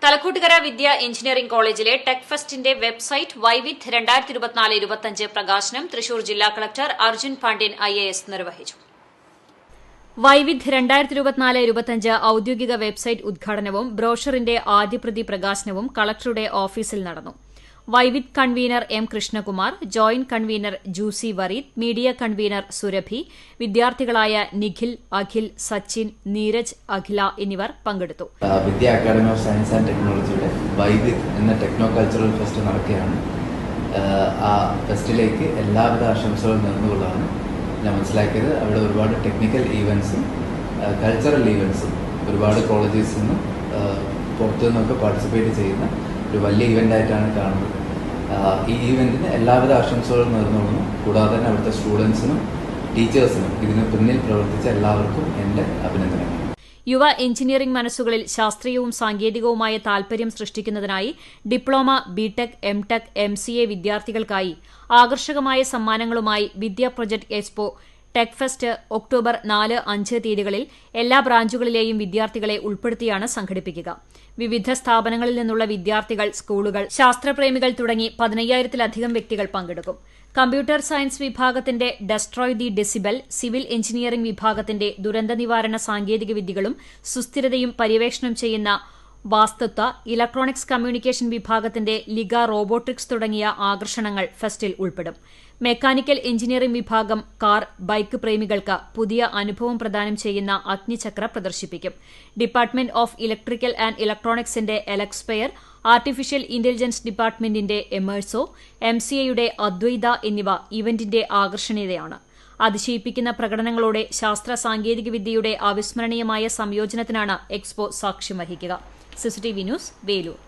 തലക്കൂട്ടുകര വിദ്യ engineering കോളേജിലെ tech ഫെസ്റ്റിന്റെ website വൈവിധ് 2024-25 പ്രകാശനം തൃശൂർ ജില്ലാ കളക്ടർ അർജുൻ പാണ്ഡ്യൻ IAS നിർവഹിച്ചു. വൈവിധ് 2024-25 ഔദ്യോഗിക വെബ്സൈറ്റ് ഉദ്ഘാടനവും ബ്രോഷറിന്റെ ആദ്യപ്രതി പ്രകാശനവും കളക്ടറുടെ ഓഫീസിൽ നടന്നു. Vaividh convener M. Krishnakumar, joint convener Jusy Vareed, media convener Surabhi, വിദ്യാർത്ഥികളായ നിഖിൽ, അഖിൽ, സച്ചിൻ, നീരജ്, അഖില എന്നിവർ പങ്കെടുത്തു. Vidya academy of science and ടെക്നോളജിയുടെ വൈവിധ് എന്ന ടെക്നോ കൾച്ചറൽ ഫെസ്റ്റ് നടക്കുകയാണ്. ആ ഫെസ്റ്റിലേക്ക് എല്ലാവിധ ആശംസകളും നേർന്നുകൊള്ളാണ് ഞാൻ മനസ്സിലാക്കിയത്. അവിടെ ഒരുപാട് ടെക്നിക്കൽ ഈവൻസും കൾച്ചറൽ ഈവൻസും ഒരുപാട് കോളേജസിൽ നിന്നും പുറത്തു നിന്നൊക്കെ പാർട്ടിസിപ്പേറ്റ് ചെയ്യുന്ന ഒരു വലിയ ഇവൻ്റായിട്ടാണ് കാണുന്നത്. ഈ ഈവൻറ്റിന് എല്ലാവിധ ആശംസകളും നേർന്നുകൊള്ളുന്നു. കൂടാതെ തന്നെ അവിടുത്തെ സ്റ്റുഡൻസിനും ടീച്ചേഴ്സിനും ഇതിന് പിന്നിൽ പ്രവർത്തിച്ച എല്ലാവർക്കും എൻ്റെ അഭിനന്ദനങ്ങൾ. യുവ എഞ്ചിനീയറിംഗ് മനസ്സുകളിൽ ശാസ്ത്രീയവും സാങ്കേതികവുമായ താൽപര്യം സൃഷ്ടിക്കുന്നതിനായി ഡിപ്ലോമ, ബിടെക്, എംടെക്, MCA വിദ്യാർത്ഥികൾക്കായി ആകർഷകമായ സമ്മാനങ്ങളുമായി Vidya project expo tech fest October 4-5 തീയതികളിൽ എല്ലാ ബ്രാഞ്ചുകളിലെയും വിദ്യാർത്ഥികളെ ഉൾപ്പെടുത്തിയാണ് സംഘടിപ്പിക്കുക. വിവിധ സ്ഥാപനങ്ങളിൽ നിന്നുള്ള വിദ്യാർത്ഥികൾ, സ്കൂളുകൾ, ശാസ്ത്രപ്രേമികൾ തുടങ്ങി 15,000-ലധികം വ്യക്തികൾ പങ്കെടുക്കും. കമ്പ്യൂട്ടർ സയൻസ് വിഭാഗത്തിന്റെ destroy the decibel, civil engineering വിഭാഗത്തിന്റെ ദുരന്ത നിവാരണ സാങ്കേതിക വിദ്യകളും സുസ്ഥിരതയും പര്യവേക്ഷണം ചെയ്യുന്ന വാസ്തുത്വ, ഇലക്ട്രോണിക്സ് കമ്മ്യൂണിക്കേഷൻ വിഭാഗത്തിന്റെ ലിഗ റോബോട്ടിക്സ് തുടങ്ങിയ ആകർഷണങ്ങൾ ഫെസ്റ്റിൽ ഉൾപ്പെടും. മെക്കാനിക്കൽ എഞ്ചിനീയറിംഗ് വിഭാഗം കാർ, ബൈക്ക് പ്രേമികൾക്ക് പുതിയ അനുഭവം പ്രദാനം ചെയ്യുന്ന അഗ്നിചക്ര പ്രദർശിപ്പിക്കും. ഡിപ്പാർട്ട്മെന്റ് ഓഫ് ഇലക്ട്രിക്കൽ ആൻഡ് ഇലക്ട്രോണിക്സിന്റെ എലക്സ്പെയർ, ആർട്ടിഫിഷ്യൽ ഇന്റലിജൻസ് ഡിപ്പാർട്ട്മെന്റിന്റെ എമേഴ്സോ, MCAയുടെ അദ്വൈത എന്നിവ ഇവന്റിന്റെ ആകർഷണീയതയാണ്. അതിശയിപ്പിക്കുന്ന പ്രകടനങ്ങളോടെ ശാസ്ത്ര സാങ്കേതികവിദ്യയുടെ അവിസ്മരണീയമായ സംയോജനത്തിനാണ് എക്സ്പോ സാക്ഷ്യം വഹിക്കുക. CCTV news, Velur.